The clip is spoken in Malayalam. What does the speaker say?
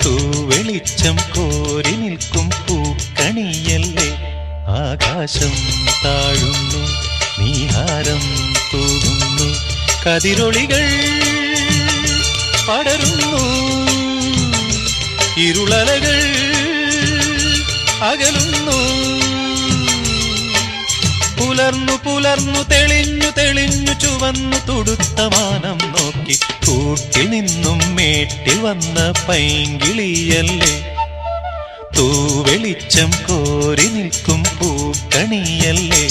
തൂവെളിച്ചം കോരി നിൽക്കും പൂക്കണിയല്ലേ. ആകാശം താഴുന്നു, നീഹാരം തൂകുന്നു, കതിരൊളികൾ പടരുന്നു, ഇരുളലകൾ അകലുന്നു. പുലർന്നു പുലർന്നു തെളിഞ്ഞു തെളിഞ്ഞു ചുവന്നു തുടുത്ത മാനം നോക്കി കൂട്ടിൽ നിന്നും മേട്ടിൽ വന്ന പൈങ്കിളിയല്ലേ. തൂവെളിച്ചം കോരി നിൽക്കും പൂക്കണിയല്ലേ.